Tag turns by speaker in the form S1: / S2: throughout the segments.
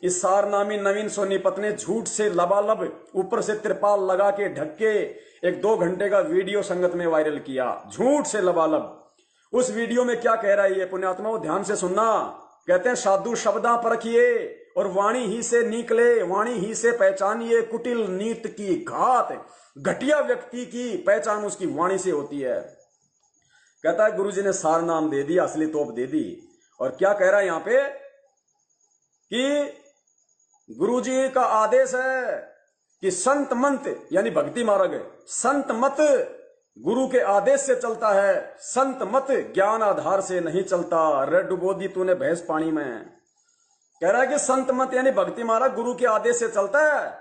S1: इस सारनामी नवीन सोनीपत ने झूठ से लबालब ऊपर से तिरपाल लगा के ढक के एक 2 घंटे का वीडियो संगत में वायरल किया, झूठ से लबालब। उस वीडियो में क्या कह रहा है ये पुण्यात्माओं, ध्यान से सुनना। कहते हैं साधु शब्दा परखिए और वाणी ही से निकले, वाणी ही से पहचानिए कुटिल नीत की घात। घटिया व्यक्ति की पहचान उसकी वाणी से होती है। कहता है गुरुजी ने सार नाम दे दिया, असली तोप दे दी। और क्या कह रहा है यहां पे कि गुरुजी का आदेश है कि संत मंत यानी भक्ति मार्ग, संत मत गुरु के आदेश से चलता है, संत मत ज्ञान आधार से नहीं चलता। रे डुबो दी तूने भैंस पानी में। कह रहा है कि संत मत यानी भक्ति मार्ग गुरु के आदेश से चलता है,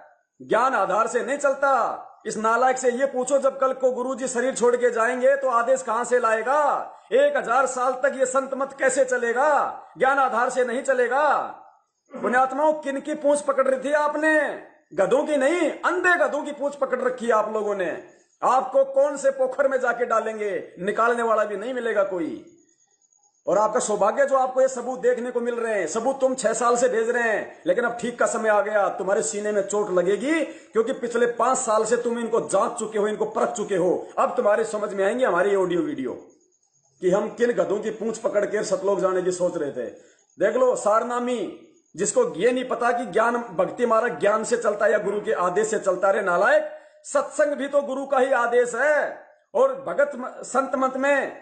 S1: ज्ञान आधार से नहीं चलता। इस नालायक से ये पूछो जब कल को गुरुजी शरीर छोड़ के जाएंगे तो आदेश कहां से लाएगा? 1000 साल तक ये संत मत कैसे चलेगा? ज्ञान आधार से नहीं चलेगा। पुण्यात्माओं, किन की पूंछ पकड़ रही थी आपने? गधों की नहीं, अंधे गधों की पूंछ पकड़ रखी है आप लोगों ने। आपको कौन से पोखर में जाके डालेंगे, निकालने वाला भी नहीं मिलेगा कोई। और आपका सौभाग्य जो आपको ये सबूत देखने को मिल रहे हैं। सबूत तुम 6 साल से भेज रहे हैं, लेकिन अब ठीक का समय आ गया, तुम्हारे सीने में चोट लगेगी, क्योंकि पिछले 5 साल से तुम इनको जांच चुके हो, इनको परख चुके हो। अब तुम्हारे समझ में आएंगे हमारी ऑडियो वीडियो कि हम किन गधों की पूंछ पकड़ कर सतलोक जाने की सोच रहे थे। देख लो, सारनामी जिसको ये नहीं पता कि ज्ञान भक्ति मार्ग ज्ञान से चलता है या गुरु के आदेश से चलता है। नालायक, सत्संग भी तो गुरु का ही आदेश है, और भगत संत मत में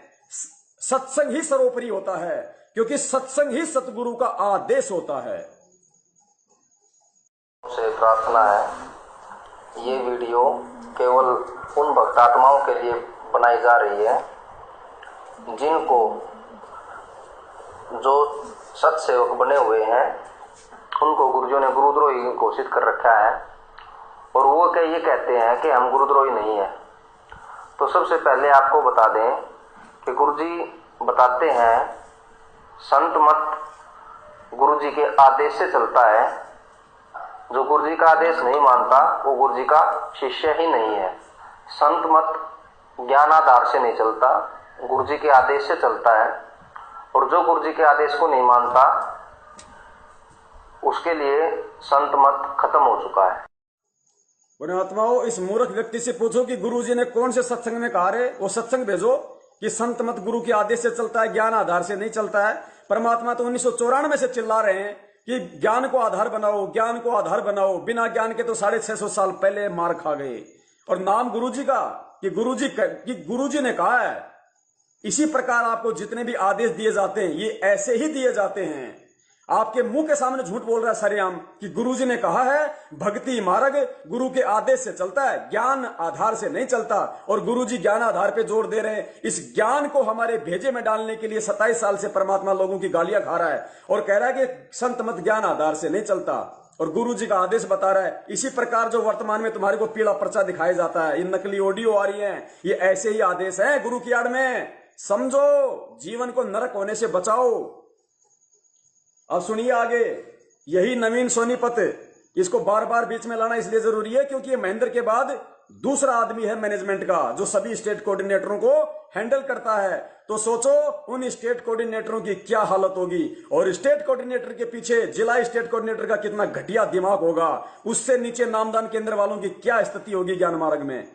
S1: सत्संग ही सर्वोपरि होता है, क्योंकि सत्संग ही सतगुरु का आदेश होता है।
S2: से प्रार्थना है, ये वीडियो केवल उन भक्तात्माओं के लिए बनाई जा रही है जिनको, जो सत्सेवक बने हुए हैं, उनको गुरुजियों ने गुरुद्रोही घोषित कर रखा है, और वो ये कहते हैं कि हम गुरुद्रोही नहीं है। तो सबसे पहले आपको बता दें कि गुरुजी बताते हैं संत मत गुरुजी के आदेश से चलता है। जो गुरुजी का आदेश नहीं मानता वो गुरुजी का शिष्य ही नहीं है। संत मत ज्ञानाधार से नहीं चलता, गुरुजी के आदेश से चलता है, और जो गुरुजी के आदेश को नहीं मानता उसके लिए संत मत खत्म हो चुका है।
S1: पुण्यात्माओं, इस मूर्ख व्यक्ति से पूछो कि गुरुजी ने कौन से सत्संग में कहा रे, वो सत्संग भेजो कि संत मत गुरु के आदेश से चलता है, ज्ञान आधार से नहीं चलता है। परमात्मा तो 1994 से चिल्ला रहे हैं कि ज्ञान को आधार बनाओ, ज्ञान को आधार बनाओ। बिना ज्ञान के तो 650 साल पहले मार खा गए। और नाम गुरुजी का कि गुरुजी ने कहा है। इसी प्रकार आपको जितने भी आदेश दिए जाते हैं ये ऐसे ही दिए जाते हैं। आपके मुंह के सामने झूठ बोल रहा है सरेआम कि गुरुजी ने कहा है भक्ति मार्ग गुरु के आदेश से चलता है, ज्ञान आधार से नहीं चलता। और गुरुजी ज्ञान आधार पे जोर दे रहे हैं। इस ज्ञान को हमारे भेजे में डालने के लिए 27 साल से परमात्मा लोगों की गालियां खा रहा है और कह रहा है कि संत मत ज्ञान आधार से नहीं चलता, और गुरुजी का आदेश बता रहा है। इसी प्रकार जो वर्तमान में तुम्हारे को पीला पर्चा दिखाया जाता है, ये नकली ऑडियो आ रही है, ये ऐसे ही आदेश है गुरु की आड़ में। समझो, जीवन को नरक होने से बचाओ। अब सुनिए आगे, यही नवीन सोनीपत, इसको बार बार बीच में लाना इसलिए जरूरी है क्योंकि ये महेंद्र के बाद दूसरा आदमी है मैनेजमेंट का जो सभी स्टेट कोऑर्डिनेटरों को हैंडल करता है। तो सोचो उन स्टेट कोऑर्डिनेटरों की क्या हालत होगी, और स्टेट कोऑर्डिनेटर के पीछे जिला स्टेट कोऑर्डिनेटर का कितना घटिया दिमाग होगा, उससे नीचे नामदान केंद्र वालों की क्या स्थिति होगी ज्ञान मार्ग में,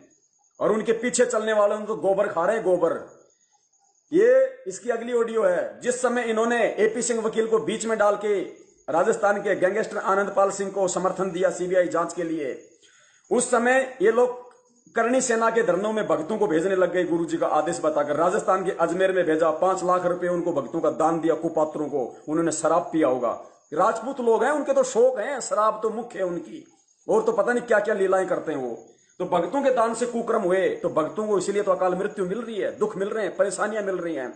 S1: और उनके पीछे चलने वालों तो गोबर खा रहे हैं, गोबर। ये इसकी अगली ऑडियो है। जिस समय इन्होंने एपी सिंह वकील को बीच में डाल के राजस्थान के गैंगस्टर आनंदपाल सिंह को समर्थन दिया सीबीआई जांच के लिए, उस समय ये लोग करणी सेना के धरनों में भक्तों को भेजने लग गए गुरुजी का आदेश बताकर। राजस्थान के अजमेर में भेजा, 5 लाख रुपए उनको भक्तों का दान दिया, कुपात्रों को। उन्होंने शराब पिया होगा, राजपूत लोग हैं, उनके तो शौक हैं, शराब तो मुख्य है उनकी, और तो पता नहीं क्या क्या लीलाएं करते हैं वो। तो भक्तों के दान से कुकर्म हुए, तो भक्तों को इसीलिए तो अकाल मृत्यु मिल रही है, दुख मिल रहे हैं, परेशानियां मिल रही हैं।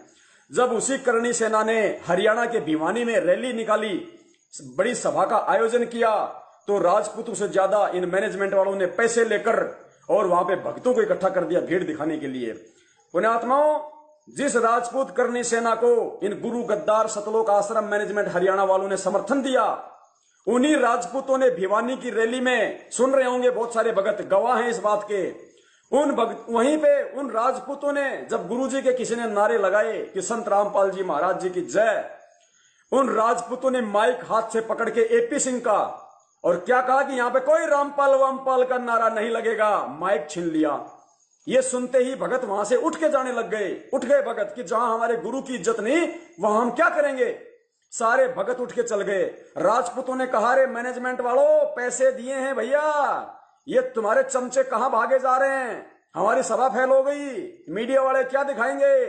S1: जब उसी करणी सेना ने हरियाणा के भिवानी में रैली निकाली, बड़ी सभा का आयोजन किया, तो राजपूतों से ज्यादा इन मैनेजमेंट वालों ने पैसे लेकर और वहां पे भक्तों को इकट्ठा कर दिया भीड़ दिखाने के लिए। पुण्यात्माओं, जिस राजपूत करणी सेना को इन गुरु गद्दार सतलोक आश्रम मैनेजमेंट हरियाणा वालों ने समर्थन दिया, उन्हीं राजपूतों ने भिवानी की रैली में, सुन रहे होंगे बहुत सारे भगत गवाह हैं इस बात के, वहीं पे उन राजपूतों ने जब गुरुजी के किसी ने नारे लगाए कि संत रामपाल जी महाराज जी की जय, उन राजपूतों ने माइक हाथ से पकड़ के एपी सिंह का और क्या कहा कि यहां पे कोई रामपाल वामपाल का नारा नहीं लगेगा, माइक छीन लिया। ये सुनते ही भगत वहां से उठ के जाने लग गए। उठ गए भगत कि जहां हमारे गुरु की इज्जत नहीं वहां हम क्या करेंगे। सारे भगत उठ के चल गए। राजपूतों ने कहा, रे मैनेजमेंट वालों, पैसे दिए हैं भैया, ये तुम्हारे चमचे कहां भागे जा रहे हैं, हमारी सभा फेल हो गई, मीडिया वाले क्या दिखाएंगे।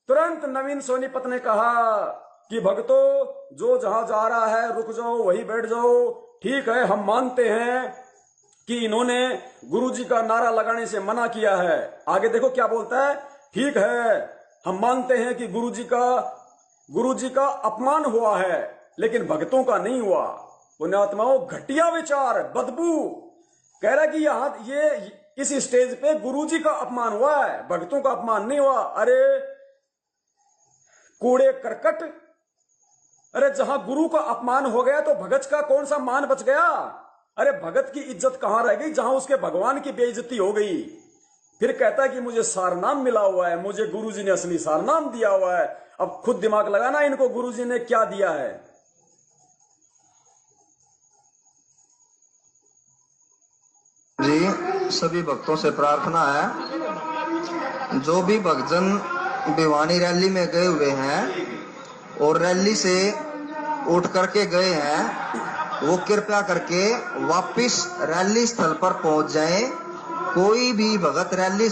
S1: तुरंत नवीन सोनीपत ने कहा कि भक्तों, जो जहां जा रहा है रुक जाओ, वहीं बैठ जाओ। ठीक है, हम मानते हैं कि इन्होंने गुरुजी का नारा लगाने से मना किया है। आगे देखो क्या बोलता है, ठीक है, हम मानते हैं कि गुरुजी का अपमान हुआ है, लेकिन भक्तों का नहीं हुआ। पुण्यात्माओं, घटिया विचार, बदबू। कह रहा कि यहां ये इस स्टेज पे गुरुजी का अपमान हुआ है, भक्तों का अपमान नहीं हुआ। अरे कूड़े करकट, अरे जहां गुरु का अपमान हो गया तो भगत का कौन सा मान बच गया। अरे भगत की इज्जत कहां रह गई जहां उसके भगवान की बेइज्जती हो गई। फिर कहता है कि मुझे सारनाम मिला हुआ है, मुझे गुरुजी ने असली सारनाम दिया हुआ है। अब खुद दिमाग लगाना, इनको गुरुजी ने क्या दिया है।
S3: जी, सभी भक्तों से प्रार्थना है, जो भी भक्तजन भिवानी रैली में गए हुए हैं और रैली से उठ करके गए हैं, वो कृपया करके वापिस रैली स्थल पर पहुंच जाएं। कोई भी भगत रैली